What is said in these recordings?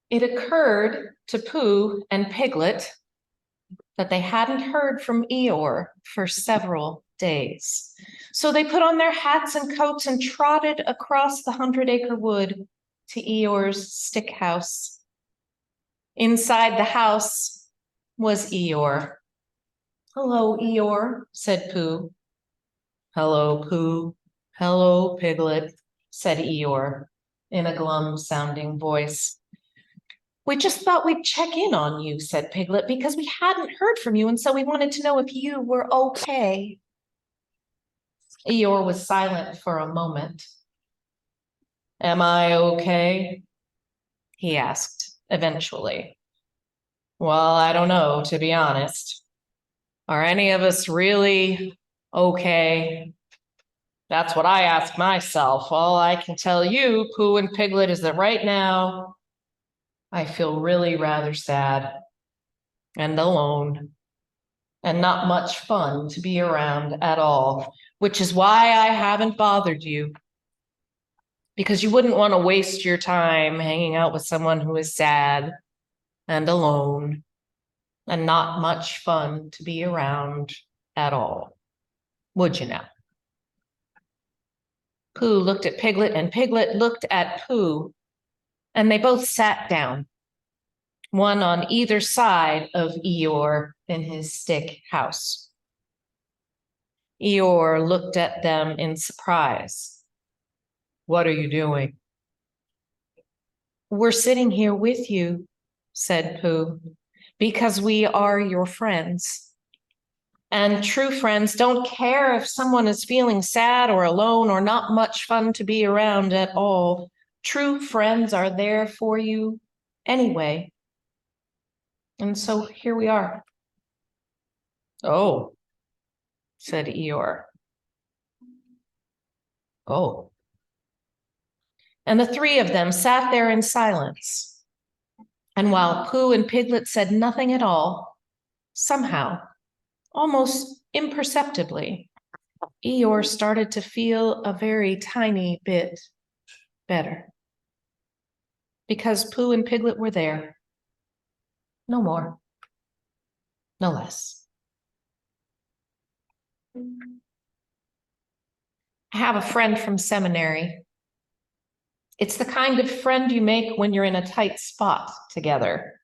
It occurred to Pooh and Piglet that they hadn't heard from Eeyore for several days. So they put on their hats and coats and trotted across the 100-acre wood to Eeyore's stick house. Inside the house was Eeyore. "Hello, Eeyore," said Pooh. "Hello, Pooh. Hello, Piglet," said Eeyore in a glum-sounding voice. "We just thought we'd check in on you," said Piglet, "because we hadn't heard from you, and so we wanted to know if you were okay." Eeyore was silent for a moment. "Am I okay?" he asked eventually. "Well, I don't know, to be honest. Are any of us really okay? That's what I ask myself. All I can tell you, Pooh and Piglet, is that right now, I feel really rather sad and alone and not much fun to be around at all, which is why I haven't bothered you, because you wouldn't want to waste your time hanging out with someone who is sad and alone and not much fun to be around at all, would you now?" Pooh looked at Piglet and Piglet looked at Pooh, and they both sat down, one on either side of Eeyore in his stick house. Eeyore looked at them in surprise. "What are you doing?" "We're sitting here with you," said Pooh, "because we are your friends. And true friends don't care if someone is feeling sad or alone or not much fun to be around at all. True friends are there for you anyway. And so here we are." "Oh," said Eeyore. "Oh." And the three of them sat there in silence. And while Pooh and Piglet said nothing at all, somehow, almost imperceptibly, Eeyore started to feel a very tiny bit better. Because Pooh and Piglet were there. No more. No less. I have a friend from seminary. It's the kind of friend you make when you're in a tight spot together.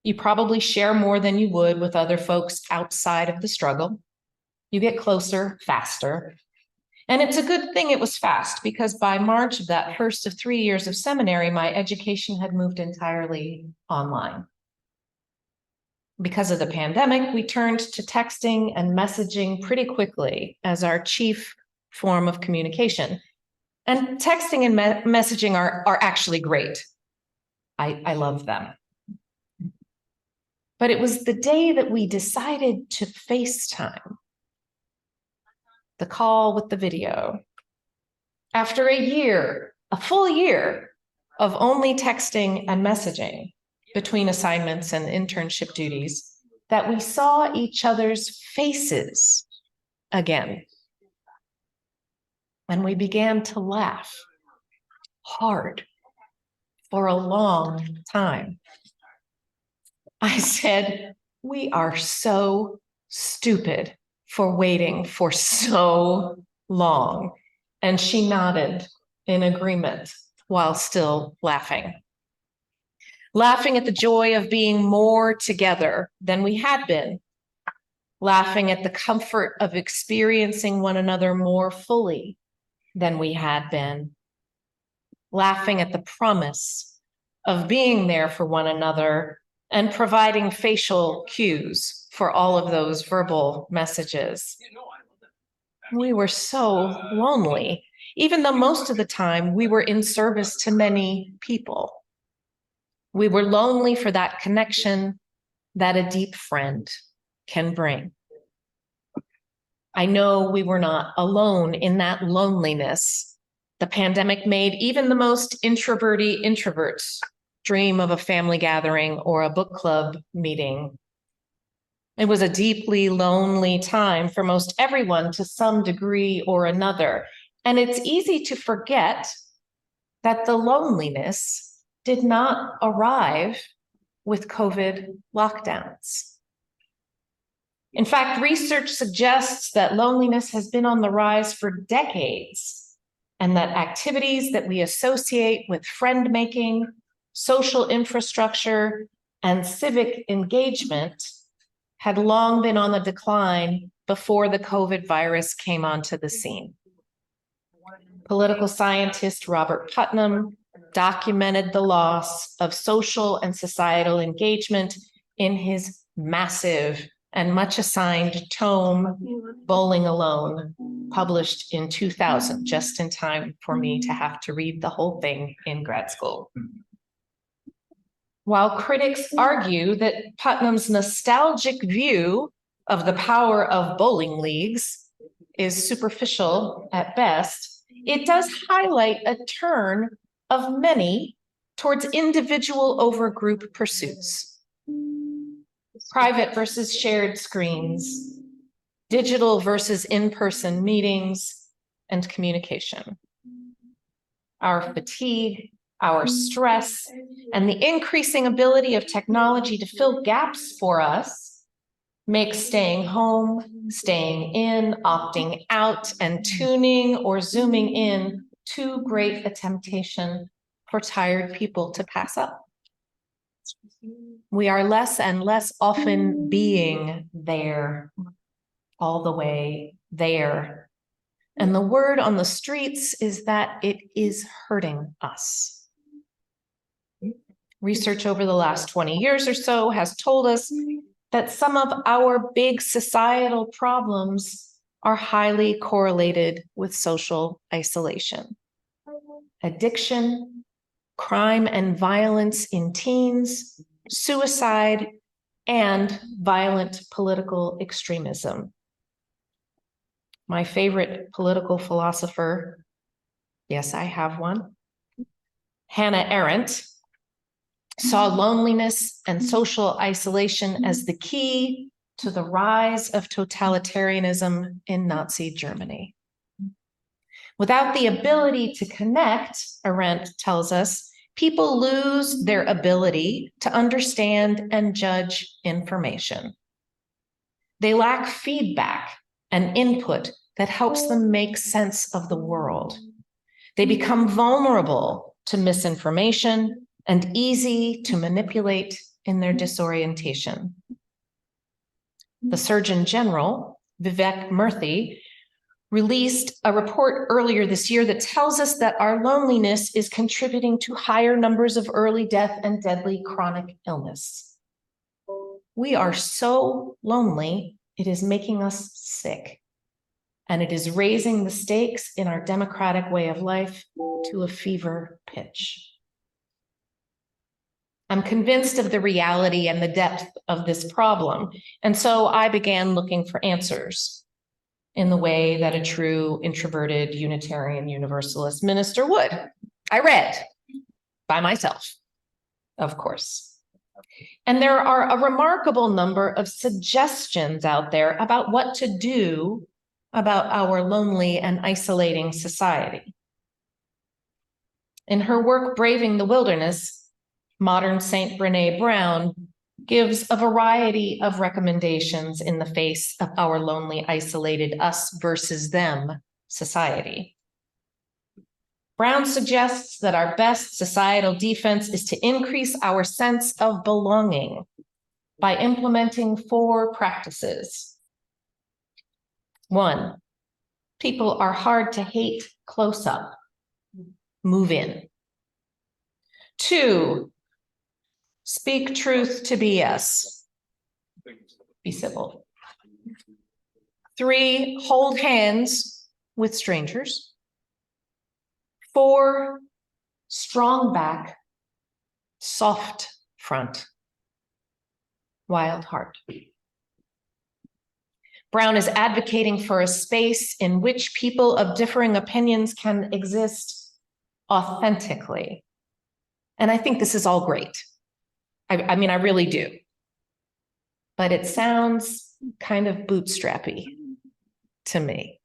You probably share more than you would with other folks outside of the struggle. You get closer faster. And it's a good thing it was fast, because by March of that first of 3 years of seminary, my education had moved entirely online. Because of the pandemic, we turned to texting and messaging pretty quickly as our chief form of communication. And texting and messaging are actually great. I love them. But it was the day that we decided to FaceTime, the call with the video. After a full year of only texting and messaging between assignments and internship duties, that we saw each other's faces again. And we began to laugh hard for a long time. I said, "We are so stupid for waiting for so long." And she nodded in agreement while still laughing. Laughing at the joy of being more together than we had been. Laughing at the comfort of experiencing one another more fully than we had been. Laughing at the promise of being there for one another and providing facial cues for all of those verbal messages. We were so lonely, even though most of the time we were in service to many people. We were lonely for that connection that a deep friend can bring. I know we were not alone in that loneliness. The pandemic made even the most introverty introverts dream of a family gathering or a book club meeting. It was a deeply lonely time for most everyone to some degree or another. And it's easy to forget that the loneliness did not arrive with COVID lockdowns. In fact, research suggests that loneliness has been on the rise for decades, and that activities that we associate with friend-making, social infrastructure, and civic engagement had long been on the decline before the COVID virus came onto the scene. Political scientist Robert Putnam documented the loss of social and societal engagement in his massive and much assigned tome, Bowling Alone, published in 2000, just in time for me to have to read the whole thing in grad school. While critics argue that Putnam's nostalgic view of the power of bowling leagues is superficial at best, it does highlight a turn of many towards individual over group pursuits. Private versus shared screens, digital versus in-person meetings, and communication. Our fatigue, our stress, and the increasing ability of technology to fill gaps for us makes staying home, staying in, opting out, and tuning or zooming in too great a temptation for tired people to pass up. We are less and less often being there, all the way there. And the word on the streets is that it is hurting us. Research over the last 20 years or so has told us that some of our big societal problems are highly correlated with social isolation. Addiction, crime and violence in teens, suicide, and violent political extremism. My favorite political philosopher, yes, I have one, Hannah Arendt, saw loneliness and social isolation as the key to the rise of totalitarianism in Nazi Germany. Without the ability to connect, Arendt tells us, people lose their ability to understand and judge information. They lack feedback and input that helps them make sense of the world. They become vulnerable to misinformation and easy to manipulate in their disorientation. The Surgeon General, Vivek Murthy, released a report earlier this year that tells us that our loneliness is contributing to higher numbers of early death and deadly chronic illness. We are so lonely, it is making us sick, and it is raising the stakes in our democratic way of life to a fever pitch. I'm convinced of the reality and the depth of this problem, and so I began looking for answers in the way that a true introverted Unitarian Universalist minister would. I read by myself, of course. And there are a remarkable number of suggestions out there about what to do about our lonely and isolating society. In her work, Braving the Wilderness, modern Saint Brene Brown gives a variety of recommendations in the face of our lonely, isolated us versus them society. Brown suggests that our best societal defense is to increase our sense of belonging by implementing 4 practices. 1, people are hard to hate close up. Move in. 2, speak truth to BS. Be civil. 3, hold hands with strangers. 4, strong back, soft front, wild heart. Brown is advocating for a space in which people of differing opinions can exist authentically. And I think this is all great. I mean, I really do. But it sounds kind of bootstrappy to me.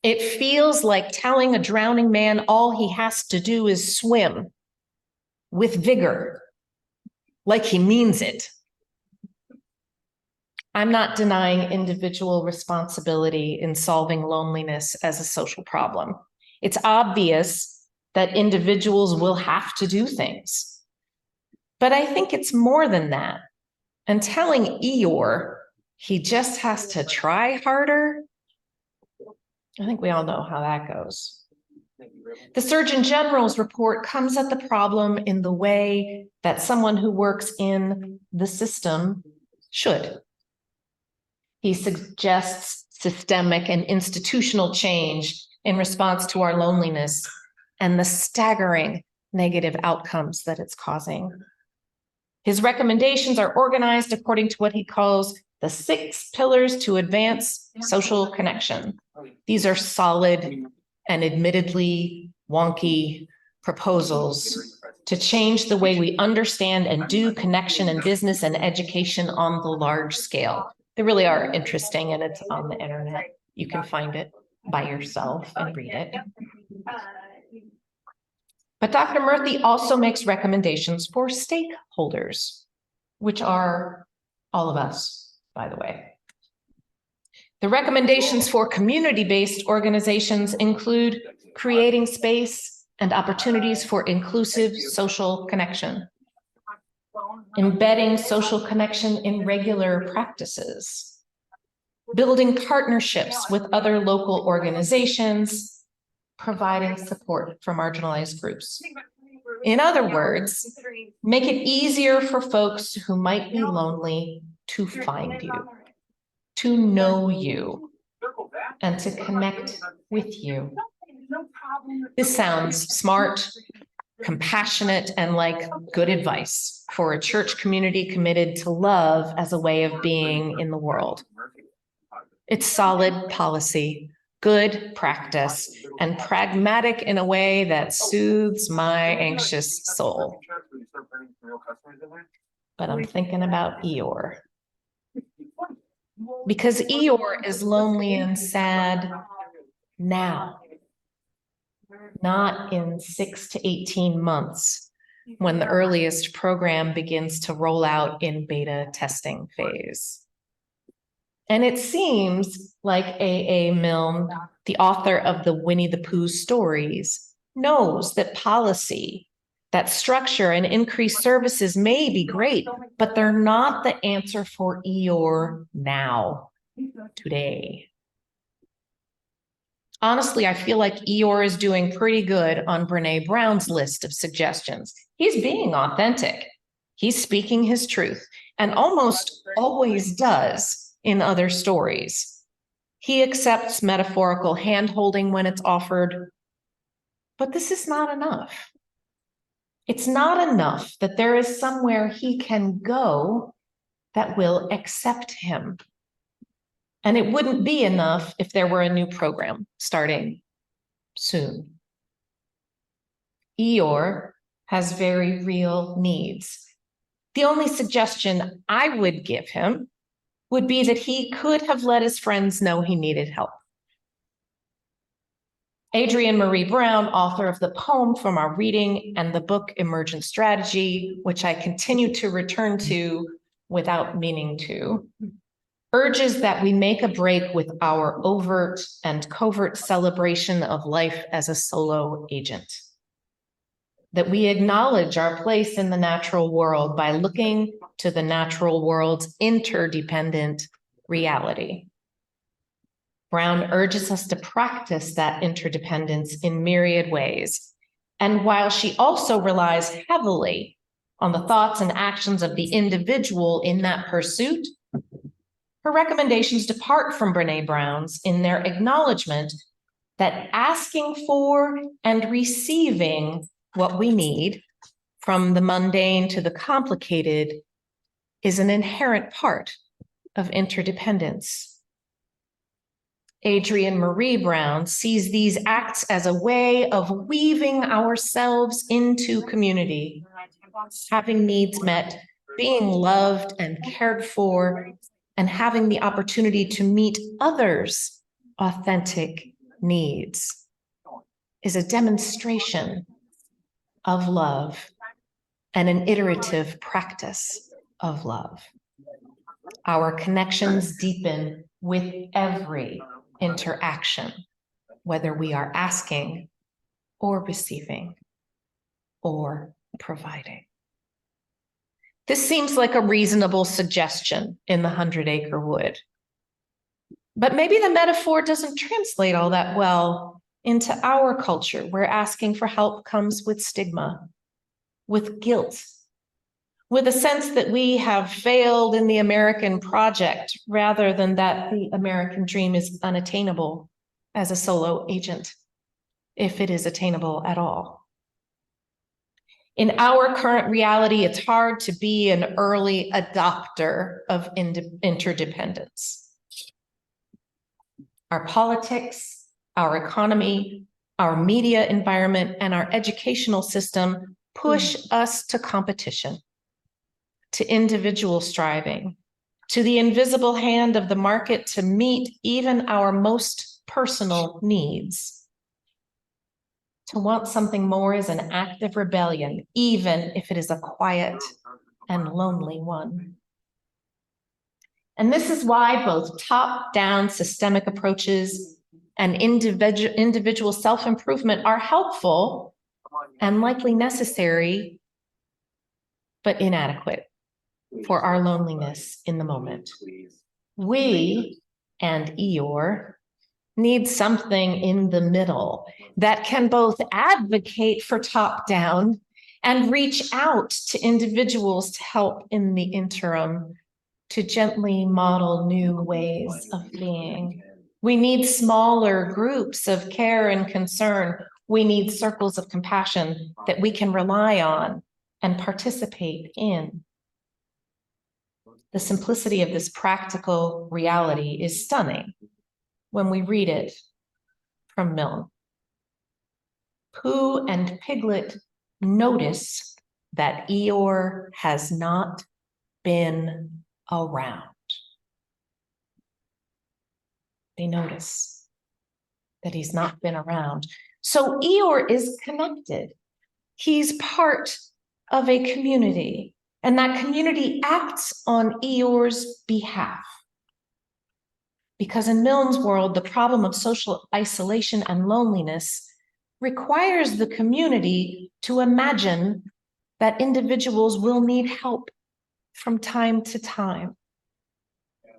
It feels like telling a drowning man all he has to do is swim with vigor, like he means it. I'm not denying individual responsibility in solving loneliness as a social problem. It's obvious that individuals will have to do things. But I think it's more than that. And telling Eeyore he just has to try harder, I think we all know how that goes. The Surgeon General's report comes at the problem in the way that someone who works in the system should. He suggests systemic and institutional change in response to our loneliness and the staggering negative outcomes that it's causing. His recommendations are organized according to what he calls the 6 pillars to advance social connection. These are solid and admittedly wonky proposals to change the way we understand and do connection in business and education on the large scale. They really are interesting, and it's on the internet. You can find it by yourself and read it. But Dr. Murthy also makes recommendations for stakeholders, which are all of us, by the way. The recommendations for community-based organizations include creating space and opportunities for inclusive social connection, embedding social connection in regular practices, building partnerships with other local organizations, providing support for marginalized groups. In other words, make it easier for folks who might be lonely to find you, to know you, and to connect with you. This sounds smart, compassionate, and like good advice for a church community committed to love as a way of being in the world. It's solid policy, good practice, and pragmatic in a way that soothes my anxious soul. But I'm thinking about Eeyore. Because Eeyore is lonely and sad now, not in 6 to 18 months, when the earliest program begins to roll out in beta testing phase. And it seems like A.A. Milne, the author of the Winnie the Pooh stories, knows that policy, that structure and increased services may be great, but they're not the answer for Eeyore now, today. Honestly, I feel like Eeyore is doing pretty good on Brene Brown's list of suggestions. He's being authentic. He's speaking his truth, and almost always does in other stories. He accepts metaphorical hand-holding when it's offered, but this is not enough. It's not enough that there is somewhere he can go that will accept him. And it wouldn't be enough if there were a new program starting soon. Eeyore has very real needs. The only suggestion I would give him would be that he could have let his friends know he needed help. Adrienne Marie Brown, author of the poem from our reading and the book Emergent Strategy, which I continue to return to without meaning to, urges that we make a break with our overt and covert celebration of life as a solo agent. That we acknowledge our place in the natural world by looking to the natural world's interdependent reality. Brown urges us to practice that interdependence in myriad ways. And while she also relies heavily on the thoughts and actions of the individual in that pursuit, her recommendations depart from Brene Brown's in their acknowledgement that asking for and receiving what we need, from the mundane to the complicated, is an inherent part of interdependence. Adrienne Marie Brown sees these acts as a way of weaving ourselves into community, having needs met, being loved and cared for, and having the opportunity to meet others' authentic needs is a demonstration of love and an iterative practice of love. Our connections deepen with every interaction, whether we are asking or receiving or providing. This seems like a reasonable suggestion in the 100-acre wood. But maybe the metaphor doesn't translate all that well into our culture, where asking for help comes with stigma, with guilt, with a sense that we have failed in the American project, rather than that the American dream is unattainable as a solo agent, if it is attainable at all. In our current reality, it's hard to be an early adopter of interdependence. Our politics, our economy, our media environment, and our educational system push us to competition, to individual striving, to the invisible hand of the market to meet even our most personal needs. To want something more is an act of rebellion, even if it is a quiet and lonely one. And this is why both top-down systemic approaches and individual self-improvement are helpful and likely necessary, but inadequate for our loneliness in the moment. We and Eeyore need something in the middle that can both advocate for top-down and reach out to individuals to help in the interim, to gently model new ways of being. We need smaller groups of care and concern. We need circles of compassion that we can rely on and participate in. The simplicity of this practical reality is stunning when we read it from Milne. Pooh and Piglet notice that Eeyore has not been around. They notice that he's not been around. So Eeyore is connected. He's part of a community, and that community acts on Eeyore's behalf. Because in Milne's world, the problem of social isolation and loneliness requires the community to imagine that individuals will need help from time to time.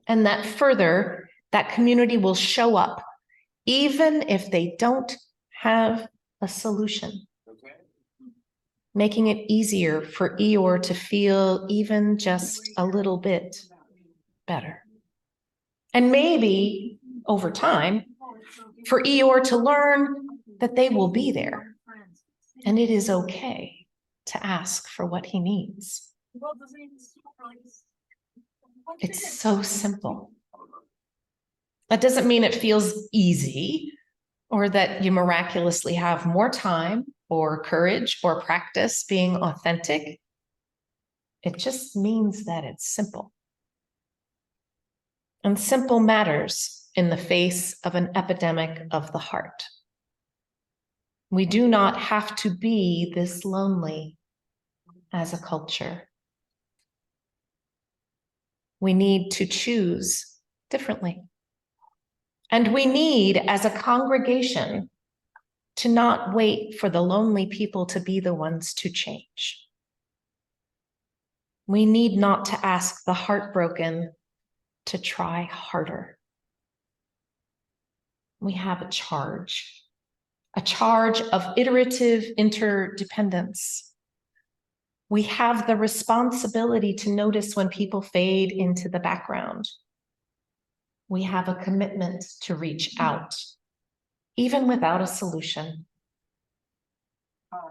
And that further, that community will show up, even if they don't have a solution, making it easier for Eeyore to feel even just a little bit better. And maybe, over time, for Eeyore to learn that they will be there, and it is okay to ask for what he needs. It's so simple. That doesn't mean it feels easy, or that you miraculously have more time, or courage, or practice being authentic. It just means that it's simple. And simple matters in the face of an epidemic of the heart. We do not have to be this lonely as a culture. We need to choose differently. And we need, as a congregation, to not wait for the lonely people to be the ones to change. We need not to ask the heartbroken to try harder. We have a charge of iterative interdependence. We have the responsibility to notice when people fade into the background. We have a commitment to reach out, even without a solution.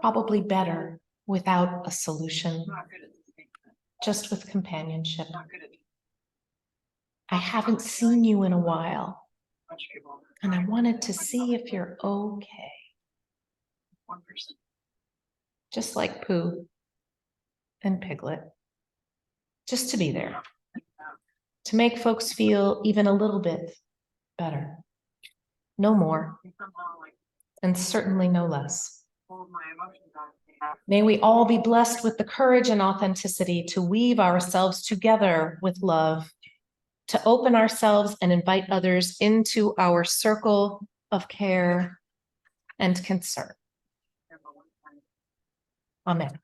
Probably better without a solution, just with companionship. I haven't seen you in a while, and I wanted to see if you're okay. Just like Pooh and Piglet, just to be there, to make folks feel even a little bit better. no more, and certainly no less. May we all be blessed with the courage and authenticity to weave ourselves together with love, to open ourselves and invite others into our circle of care and concern. Amen.